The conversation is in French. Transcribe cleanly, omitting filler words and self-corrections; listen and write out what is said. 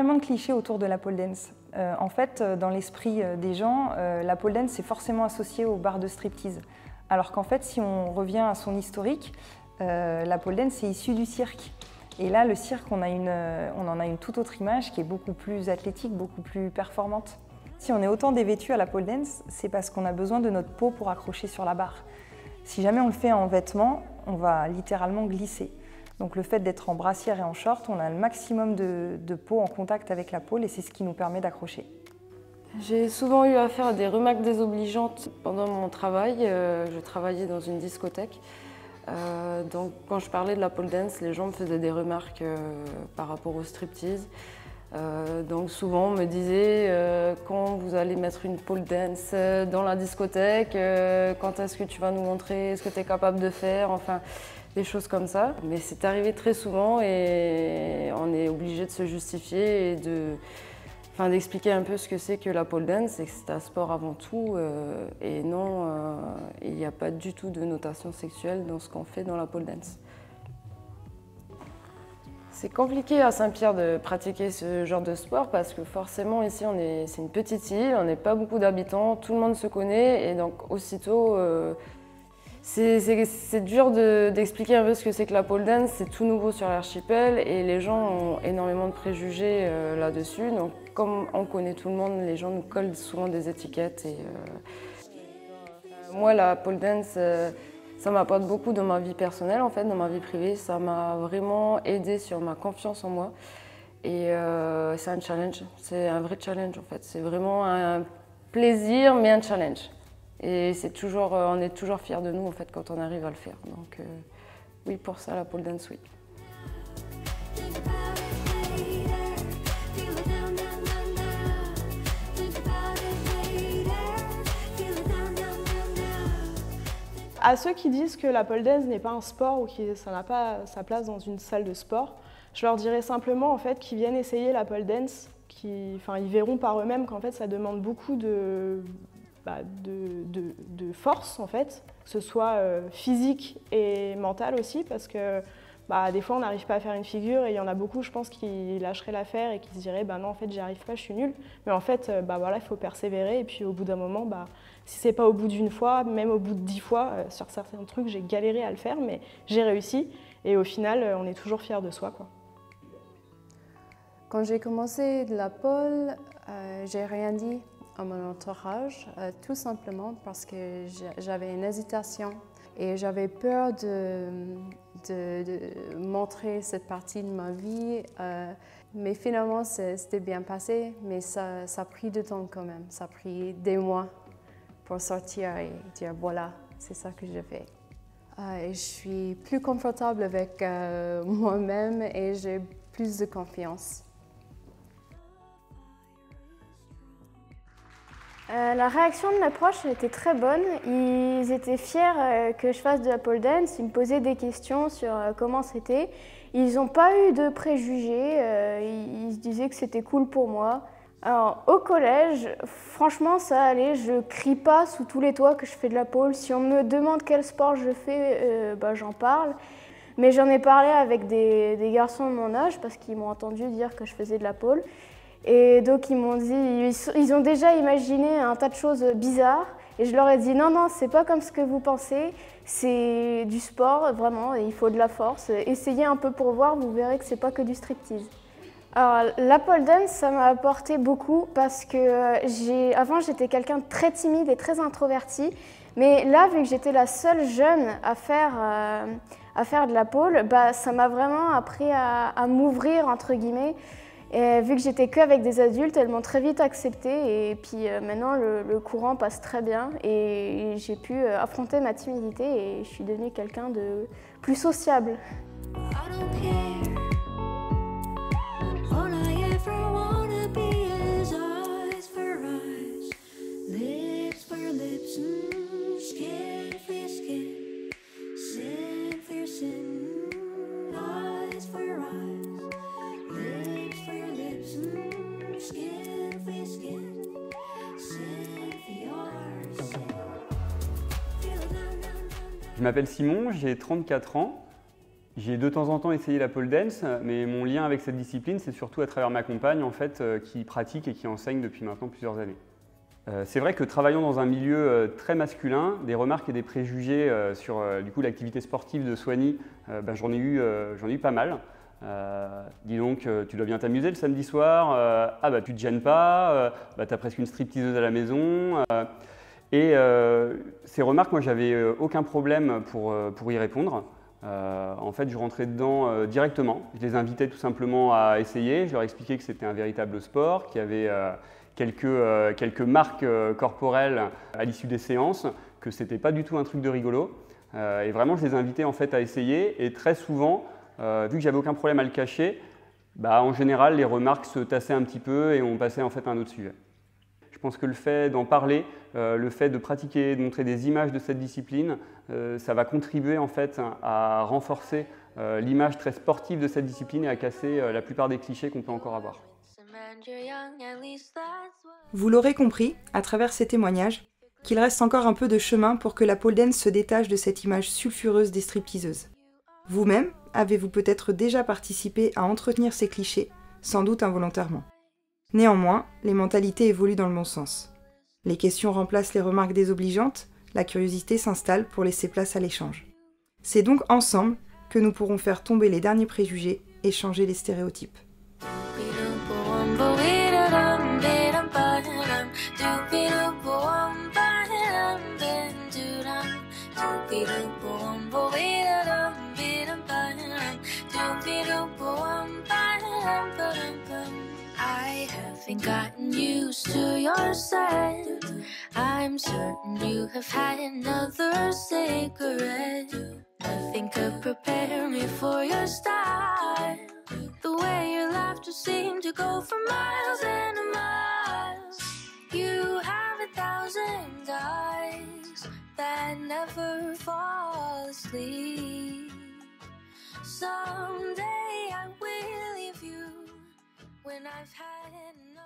énormément de clichés autour de la pole dance. En fait, dans l'esprit des gens, la pole dance est forcément associée aux bars de striptease. Alors qu'en fait, si on revient à son historique, la pole dance est issue du cirque. Et là, le cirque, on en a une toute autre image qui est beaucoup plus athlétique, beaucoup plus performante. Si on est autant dévêtu à la pole dance, c'est parce qu'on a besoin de notre peau pour accrocher sur la barre. Si jamais on le fait en vêtements, on va littéralement glisser. Donc le fait d'être en brassière et en short, on a le maximum de peau en contact avec la pole et c'est ce qui nous permet d'accrocher. J'ai souvent eu à faire des remarques désobligeantes pendant mon travail. Je travaillais dans une discothèque. Donc quand je parlais de la pole dance, les gens me faisaient des remarques par rapport au striptease. Donc souvent on me disait quand vous allez mettre une pole dance dans la discothèque, quand est-ce que tu vas nous montrer ce que tu es capable de faire, enfin des choses comme ça. Mais c'est arrivé très souvent et on est obligé de se justifier et d'expliquer un peu ce que c'est que la pole dance et que c'est un sport avant tout et non, il n'y a pas du tout de notation sexuelle dans ce qu'on fait dans la pole dance. C'est compliqué à Saint-Pierre de pratiquer ce genre de sport parce que forcément ici c'est une petite île, on n'est pas beaucoup d'habitants, tout le monde se connaît et donc aussitôt c'est dur d'expliquer un peu ce que c'est que la pole dance, c'est tout nouveau sur l'archipel et les gens ont énormément de préjugés là-dessus. Donc comme on connaît tout le monde, les gens nous collent souvent des étiquettes. Moi la pole dance, ça m'apporte beaucoup dans ma vie personnelle, en fait, dans ma vie privée. Ça m'a vraiment aidé sur ma confiance en moi. Et c'est un challenge, c'est un vrai challenge en fait. C'est vraiment un plaisir, mais un challenge. Et on est toujours fiers de nous en fait quand on arrive à le faire. Donc oui, pour ça, la pole dance, oui. À ceux qui disent que la pole dance n'est pas un sport ou que ça n'a pas sa place dans une salle de sport, je leur dirais simplement en fait, qu'ils viennent essayer la pole dance, ils verront par eux-mêmes qu'en fait, ça demande beaucoup de force, en fait, que ce soit physique et mentale aussi, parce que des fois on n'arrive pas à faire une figure et il y en a beaucoup, je pense, qui lâcheraient l'affaire et qui se diraient non, en fait, j'y arrive pas, je suis nulle. Mais en fait, voilà, il faut persévérer et puis au bout d'un moment, si c'est pas au bout d'une fois, même au bout de 10 fois, sur certains trucs, j'ai galéré à le faire, mais j'ai réussi. Et au final, on est toujours fiers de soi, quoi. Quand j'ai commencé de la pole, j'ai rien dit à mon entourage, tout simplement parce que j'avais une hésitation et j'avais peur de montrer cette partie de ma vie. Mais finalement, c'était bien passé, mais ça a pris du temps quand même. Ça a pris des mois pour sortir et dire voilà, c'est ça que je fais. Et je suis plus confortable avec moi-même et j'ai plus de confiance. La réaction de mes proches était très bonne. Ils étaient fiers que je fasse de la pole dance. Ils me posaient des questions sur comment c'était. Ils n'ont pas eu de préjugés. Ils se disaient que c'était cool pour moi. Alors, au collège, franchement, ça allait. Je crie pas sous tous les toits que je fais de la pole. Si on me demande quel sport je fais, j'en parle. Mais j'en ai parlé avec des garçons de mon âge parce qu'ils m'ont entendu dire que je faisais de la pole. Et donc ils m'ont dit, ils ont déjà imaginé un tas de choses bizarres. Et je leur ai dit non, non, c'est pas comme ce que vous pensez. C'est du sport, vraiment, et il faut de la force. Essayez un peu pour voir, vous verrez que c'est pas que du striptease. Alors, la pole dance, ça m'a apporté beaucoup parce que avant, j'étais quelqu'un de très timide et très introverti. Mais là, vu que j'étais la seule jeune à faire de la pole, ça m'a vraiment appris à m'ouvrir, entre guillemets. Et vu que j'étais qu'avec des adultes, elles m'ont très vite acceptée. Et puis maintenant, le courant passe très bien. Et j'ai pu affronter ma timidité et je suis devenue quelqu'un de plus sociable. Je m'appelle Simon, j'ai 34 ans. J'ai de temps en temps essayé la pole dance, mais mon lien avec cette discipline, c'est surtout à travers ma compagne en fait, qui pratique et qui enseigne depuis maintenant plusieurs années. C'est vrai que travaillant dans un milieu très masculin, des remarques et des préjugés sur du coup, l'activité sportive de Soigny, j'en ai eu pas mal. Dis donc, tu dois bien t'amuser le samedi soir, tu te gênes pas, t'as presque une stripteaseuse à la maison. Ces remarques, moi, j'avais aucun problème pour y répondre. En fait, je rentrais dedans directement. Je les invitais tout simplement à essayer. Je leur expliquais que c'était un véritable sport, qu'il y avait quelques marques corporelles à l'issue des séances, que c'était pas du tout un truc de rigolo. Et vraiment, je les invitais en fait à essayer. Et très souvent, vu que j'avais aucun problème à le cacher, en général, les remarques se tassaient un petit peu et on passait en fait à un autre sujet. Je pense que le fait d'en parler, le fait de pratiquer, de montrer des images de cette discipline, ça va contribuer en fait à renforcer l'image très sportive de cette discipline et à casser la plupart des clichés qu'on peut encore avoir. Vous l'aurez compris, à travers ces témoignages, qu'il reste encore un peu de chemin pour que la pole dance se détache de cette image sulfureuse des stripteaseuses. Vous-même, avez-vous peut-être déjà participé à entretenir ces clichés, sans doute involontairement. Néanmoins, les mentalités évoluent dans le bon sens. Les questions remplacent les remarques désobligeantes, la curiosité s'installe pour laisser place à l'échange. C'est donc ensemble que nous pourrons faire tomber les derniers préjugés et changer les stéréotypes. I haven't gotten used to your scent. I'm certain you have had another cigarette. Nothing could prepare me for your style. The way your laughter seemed to go for miles and miles. You have 1,000 eyes that never fall asleep. Someday I will leave you when I've had enough.